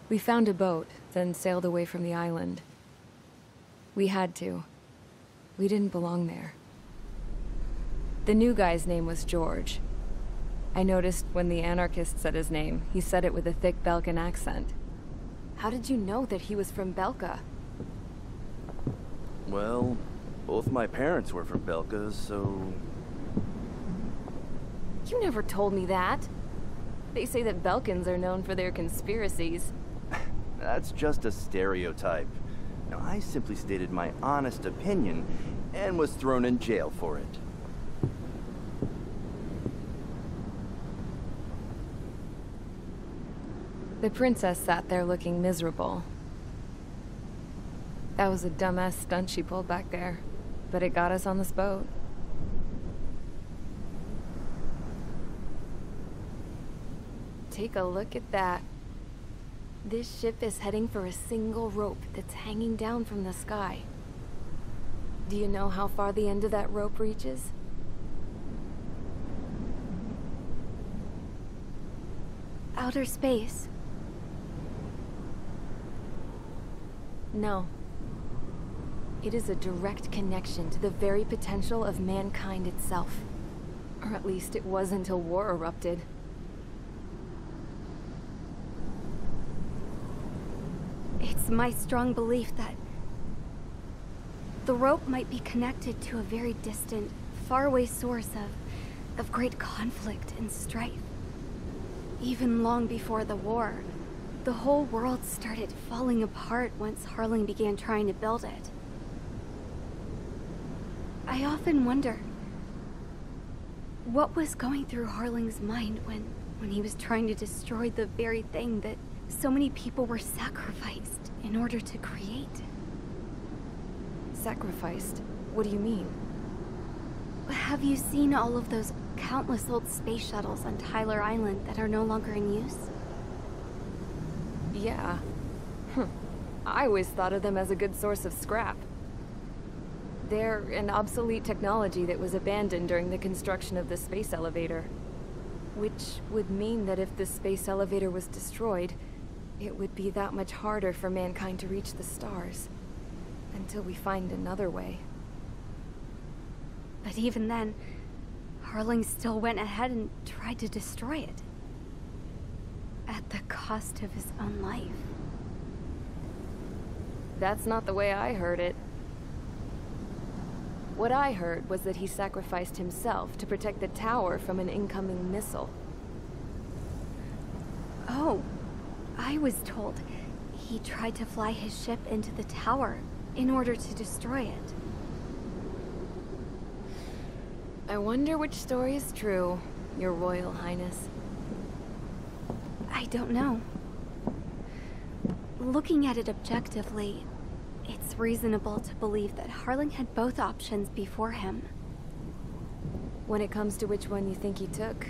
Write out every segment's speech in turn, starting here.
We found a boat, then sailed away from the island. We had to. We didn't belong there. The new guy's name was George. I noticed when the anarchist said his name, he said it with a thick Belkan accent. How did you know that he was from Belka? Well, both my parents were from Belka, so... You never told me that. They say that Belkans are known for their conspiracies. That's just a stereotype. Now, I simply stated my honest opinion and was thrown in jail for it. The princess sat there looking miserable. That was a dumbass stunt she pulled back there, but it got us on this boat. Take a look at that. This ship is heading for a single rope that's hanging down from the sky. Do you know how far the end of that rope reaches? Outer space. No. It is a direct connection to the very potential of mankind itself. Or at least it was until war erupted. It's my strong belief that the rope might be connected to a very distant, faraway source of great conflict and strife. Even long before the war, the whole world started falling apart once Harling began trying to build it. I often wonder what was going through Harling's mind when he was trying to destroy the very thing that so many people were sacrificed in order to create. Sacrificed? What do you mean? Have you seen all of those countless old space shuttles on Tyler Island that are no longer in use? Yeah. I always thought of them as a good source of scrap. They're an obsolete technology that was abandoned during the construction of the space elevator. Which would mean that if the space elevator was destroyed, it would be that much harder for mankind to reach the stars. Until we find another way. But even then, Harling still went ahead and tried to destroy it. At the cost of his own life. That's not the way I heard it. What I heard was that he sacrificed himself to protect the tower from an incoming missile. Oh, I was told he tried to fly his ship into the tower in order to destroy it. I wonder which story is true, Your Royal Highness. I don't know. Looking at it objectively, it's reasonable to believe that Harling had both options before him. When it comes to which one you think he took,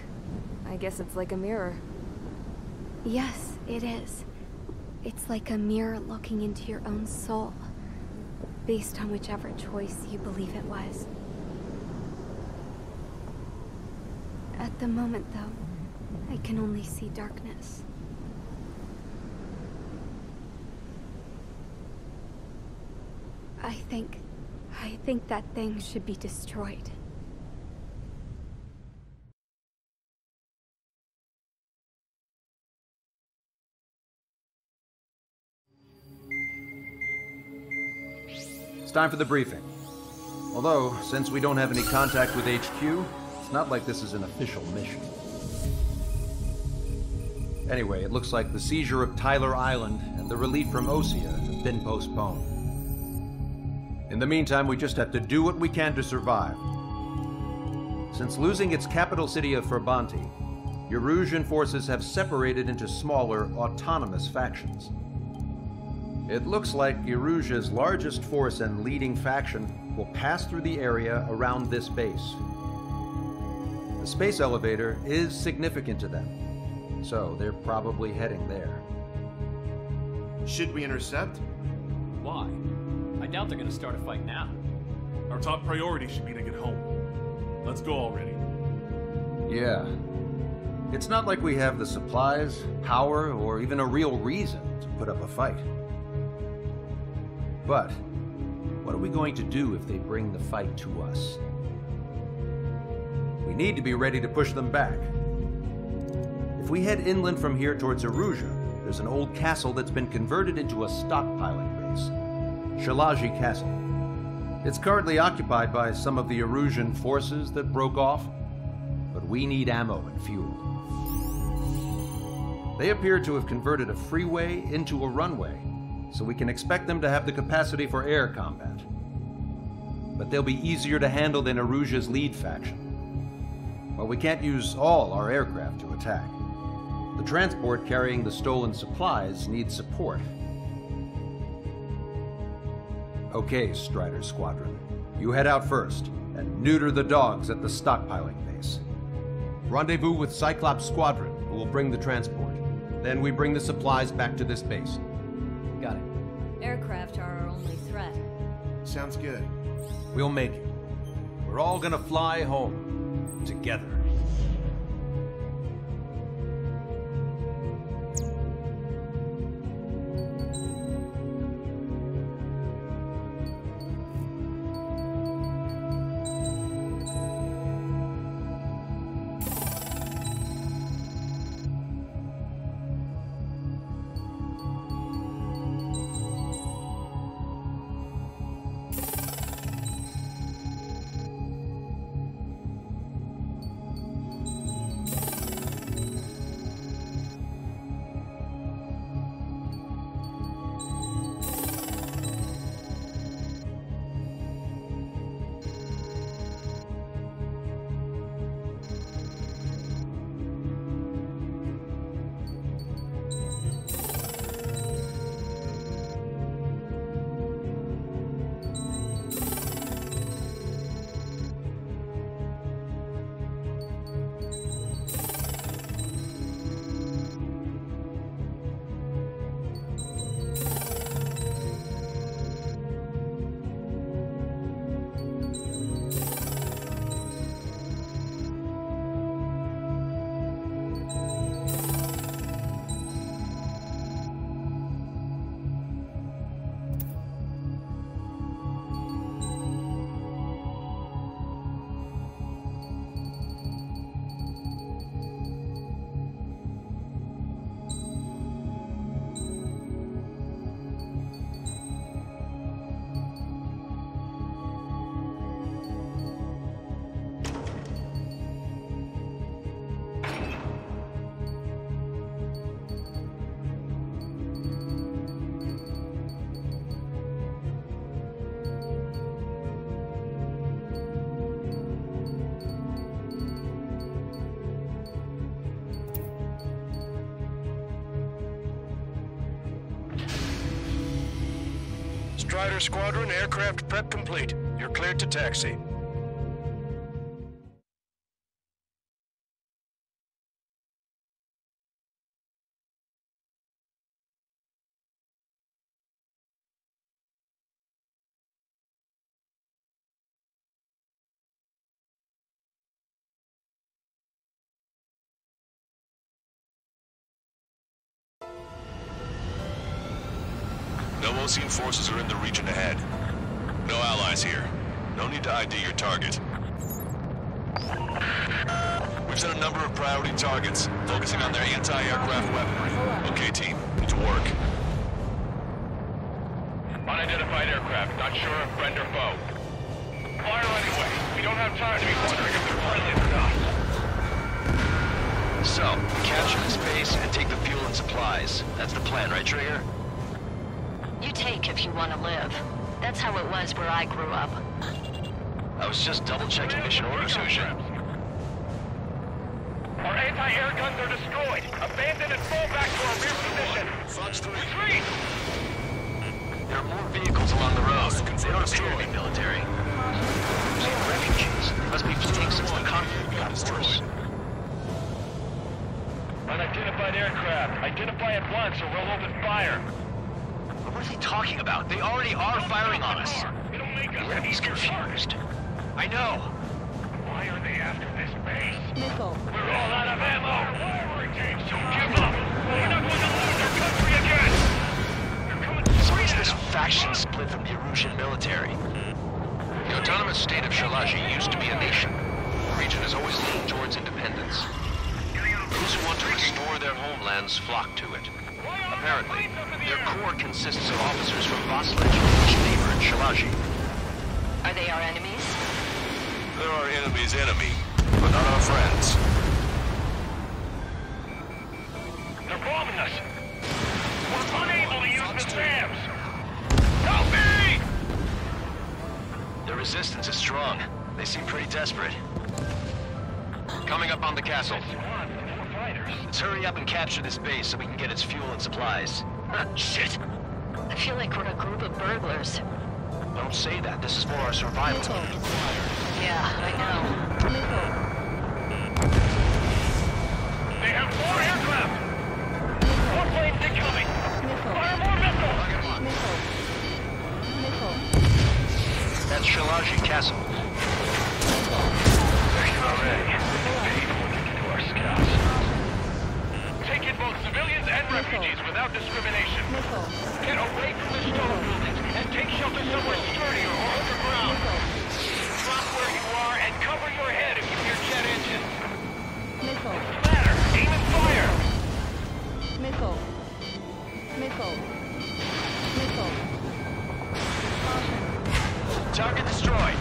I guess it's like a mirror. Yes, it is. It's like a mirror looking into your own soul, based on whichever choice you believe it was. At the moment, though, I can only see darkness. I think that thing should be destroyed. It's time for the briefing. Although, since we don't have any contact with HQ, it's not like this is an official mission. Anyway, it looks like the seizure of Tyler Island and the relief from Osea have been postponed. In the meantime, we just have to do what we can to survive. Since losing its capital city of Ferbanti, Erusian forces have separated into smaller, autonomous factions. It looks like Erusia's largest force and leading faction will pass through the area around this base. The space elevator is significant to them, so they're probably heading there. Should we intercept? Why? I doubt they're gonna start a fight now. Our top priority should be to get home. Let's go already. Yeah. It's not like we have the supplies, power, or even a real reason to put up a fight. But what are we going to do if they bring the fight to us? We need to be ready to push them back. If we head inland from here towards Erusia, there's an old castle that's been converted into a stockpiling base. Shalaji Castle. It's currently occupied by some of the Erusian forces that broke off, but we need ammo and fuel. They appear to have converted a freeway into a runway, so we can expect them to have the capacity for air combat. But they'll be easier to handle than Erusia's lead faction. While we can't use all our aircraft to attack, the transport carrying the stolen supplies needs support. Okay, Strider Squadron. You head out first and neuter the dogs at the stockpiling base. Rendezvous with Cyclops Squadron, who will bring the transport. Then we bring the supplies back to this base. Got it. Aircraft are our only threat. Sounds good. We'll make it. We're all gonna fly home. Together. Strider Squadron, aircraft prep complete. You're cleared to taxi. No Osean forces are in the region ahead. No allies here. No need to ID your target. We've set a number of priority targets, focusing on their anti-aircraft weaponry. Okay, team, to work. Unidentified aircraft, not sure if friend or foe. Fire anyway. We don't have time to be wondering if they're friendly or not. So, capture this base and take the fuel and supplies. That's the plan, right, Trigger? You take if you want to live. That's how it was where I grew up. I was just double-checking mission orders, Hoosier. Our anti-air guns are destroyed. Abandon and fall back to our rear position. Retreat! There are more vehicles along the road. They don't appear to be military. They're refugees. They must be fleeing since the conflict got worse. Unidentified aircraft. Identify at once or we'll open fire. What is he talking about? They already are firing on us. It'll make us He's confused. I know. Why are they after this base? Missile. We're all out of ammo! Don't give up! We're not going to lose our country again! They're coming So is straight this at us! faction split from the Erusian military? The autonomous state of Shalaji used to be a nation. The region has always leaned towards independence. Those who want to restore their homelands flock to it. Apparently, their core consists of officers from Vaslej, which neighbor Shalaji. Are they our enemies? They're our enemy's enemy, but not our friends. They're bombing us! We're unable to use the SAMs! Help me! The resistance is strong. They seem pretty desperate. Coming up on the castle. Let's hurry up and capture this base so we can get its fuel and supplies. Shit! I feel like we're a group of burglars. Don't say that. This is for our survival. Yeah, I know. They have 4 aircraft! More planes incoming! Fire more missiles! That's Shalaji Castle. They're here already. People looking into our scouts. Take in both civilians and refugees without discrimination. Get away from the stone buildings and take shelter somewhere sturdier or underground. Drop where you are and cover your head if you hear jet engines. What's the matter? Aim and fire! Target destroyed.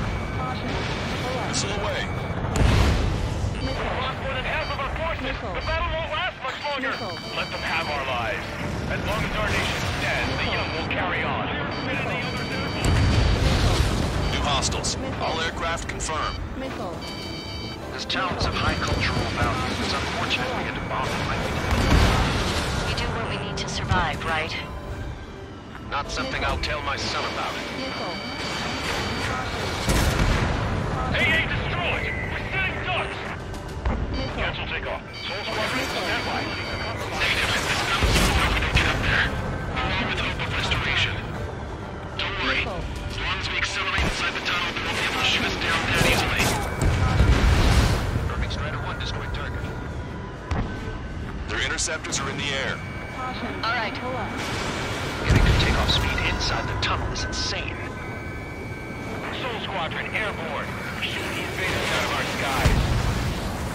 Missile away. Lost more than half of our forces. The battle won't last much longer. Let them have our lives. As long as our nation stands, the young will carry on. New hostiles. All aircraft confirmed. This town's of high cultural value. It's unfortunate we had to bomb it like we did. We do what we need to survive, right? Not something I'll tell my son about. AA destroyed! We're sitting ducks! Cancel takeoff. Soul Squadron, stand by. Negative. This mountain's too low to get up there. Along with hope of restoration. Don't worry. As long as we accelerate inside the tunnel, they won't be able to shoot us down that easily. Perfect. Strider 1 destroyed target. Their interceptors are in the air. All right. Getting to takeoff speed inside the tunnel is insane. Soul Squadron, airborne. Shoot the invaders out of our skies.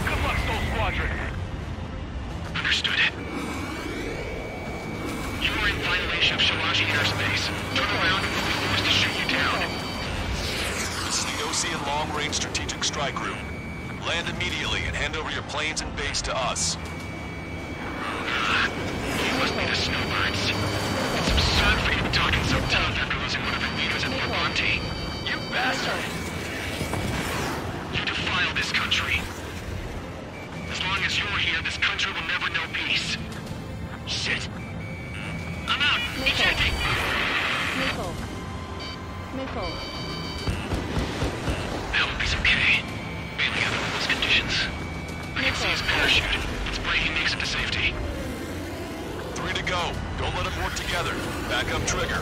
Good luck, Soul Squadron. Understood. You are in violation of Shalaji airspace. Turn around and we'll be forced to shoot you down. This is the Osean Long-Range Strategic Strike Group. Land immediately and hand over your planes and base to us. You must be the snowbirds. It's absurd for you to be talking so tough after losing one of your leaders at Formonte. You bastard! You defile this country. As long as you're here, this country will never know peace. Shit! I'm out! Ejecting! I hope he's okay. Mainly under those conditions. I can see his parachute. Let's pray he makes it to safety. 3 to go. Don't let them work together. Back up trigger.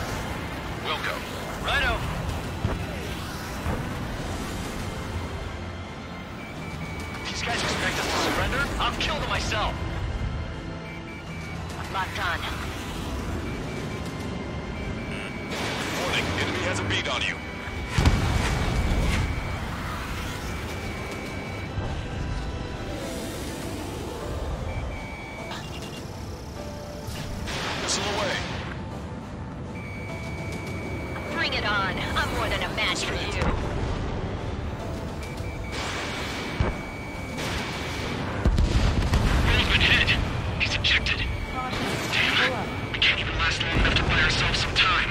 Wilco. Righto! These guys expect us to surrender? I'll kill them myself! Locked on. Warning, enemy has a bead on you. Missile away. Bring it on. I'm more than a match for you. Roll's been hit. He's ejected. Damn. We can't even last long enough to buy ourselves some time.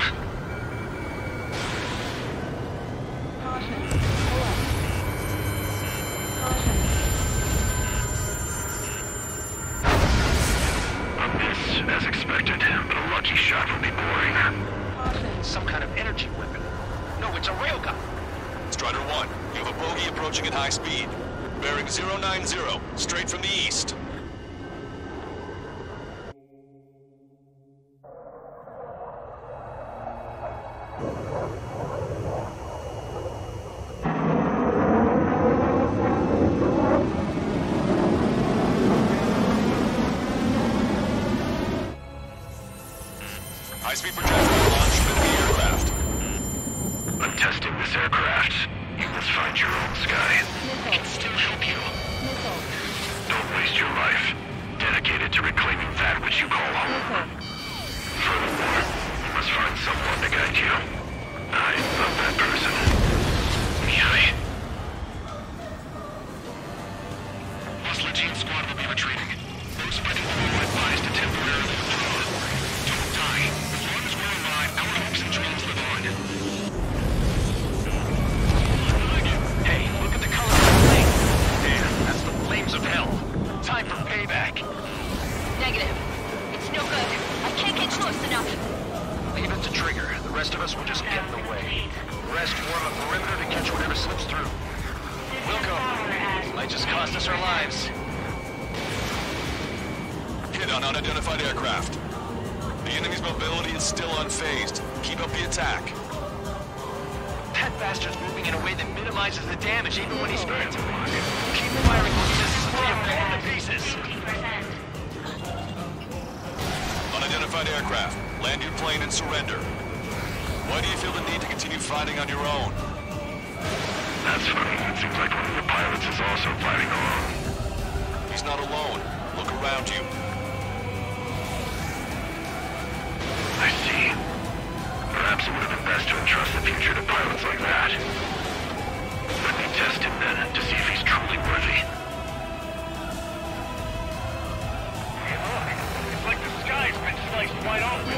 A miss, as expected, but a lucky shot would be boring. Some kind of energy weapon. No, it's a railgun. Strider 1, you have a bogey approaching at high speed. Bearing 090, straight from the east. High-speed projectile launch from enemy aircraft. I'm testing this aircraft. You must find your own sky. I can still help you. Don't waste your life. Dedicated to reclaiming that which you call home. Furthermore, you must find someone to guide you. I'm not that person. Mihai. Lost Legion squad will be retreating. Those fighting through are advised to temporarily withdraw. Don't die. As long as we're alive, our hopes and dreams live on. Hey, look at the color of the flame. Damn, that's the flames of hell. Time for payback. Negative. It's no good. I can't get close enough. Leave it to Trigger. The rest of us will just get in the way. The rest form a perimeter to catch whatever slips through. We'll go. Might just cost us our lives. Hit on unidentified aircraft. The enemy's mobility is still unfazed. Keep up the attack. That bastard's moving in a way that minimizes the damage even when he's spraying. Keep firing those missiles until you blow them to pieces. Unidentified aircraft. Land your plane and surrender. Why do you feel the need to continue fighting on your own? That's funny. It seems like one of the pilots is also fighting alone. He's not alone. Look around you. I see. Perhaps it would have been best to entrust the future to pilots like that. Let me test him then, to see if he's truly worthy. Hey, look. It's like the sky's been sliced wide open.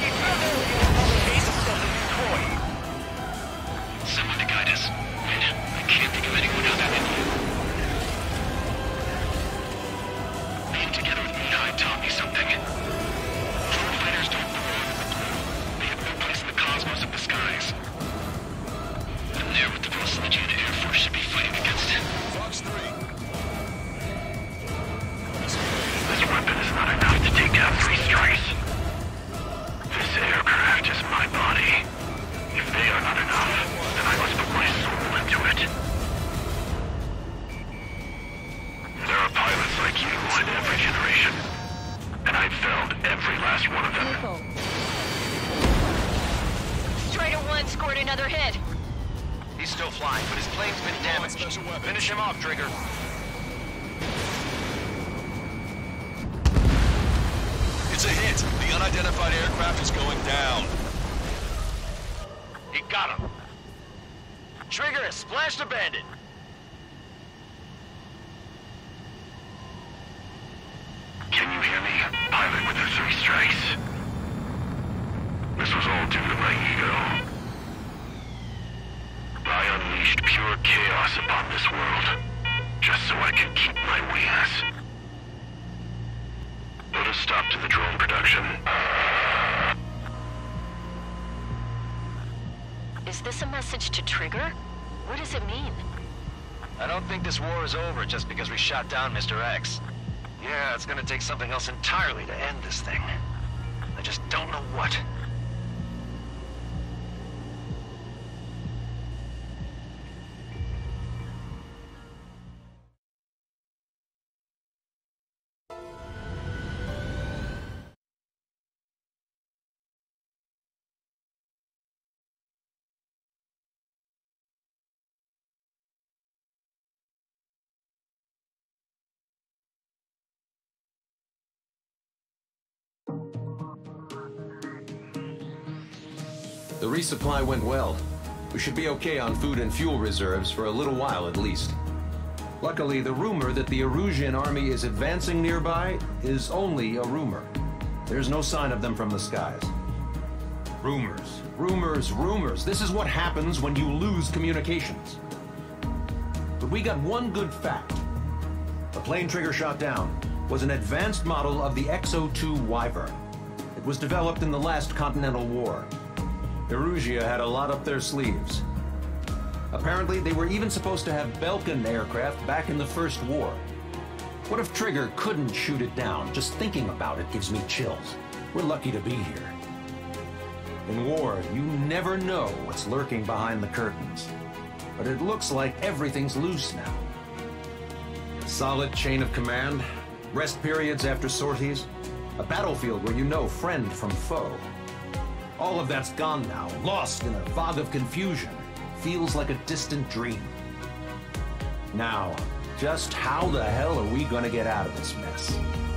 He's toy. Someone to guide us. Wait, I can't think of anyone other than you. Being together with Mihai taught me something. True fighters don't belong in the blue. They have no place in the cosmos of the skies. And they're what the Lost Legion Air Force should be fighting against. Fox 3. This weapon is not enough to take down 3 strikes. This aircraft is my body. If they are not enough, then I must put my soul into it. There are pilots like you in every generation. And I've felled every last one of them. Strider 1 scored another hit. He's still flying, but his plane's been damaged. Finish him off, Trigger. It's a hit. The unidentified aircraft is going down. He got him. Trigger has splashed a bandit. Can you hear me, pilot with the 3 strikes? This was all due to my ego. I unleashed pure chaos upon this world, just so I could keep my wings. Put a stop to the drone production. Is this a message to Trigger? What does it mean? I don't think this war is over just because we shot down Mr. X. Yeah, it's gonna take something else entirely to end this thing. I just don't know what. The resupply went well. We should be okay on food and fuel reserves for a little while at least. Luckily, the rumor that the Erusian army is advancing nearby is only a rumor. There's no sign of them from the skies. Rumors, rumors, rumors. This is what happens when you lose communications. But we got one good fact. The plane Trigger shot down was an advanced model of the X-02 Wyvern. It was developed in the last Continental War. Erusia had a lot up their sleeves. Apparently, they were even supposed to have Belkin aircraft back in the First War. What if Trigger couldn't shoot it down? Just thinking about it gives me chills. We're lucky to be here. In war, you never know what's lurking behind the curtains. But it looks like everything's loose now. Solid chain of command, rest periods after sorties, A battlefield where you know friend from foe. All of that's gone now, lost in a fog of confusion. Feels like a distant dream. Now, just how the hell are we gonna get out of this mess?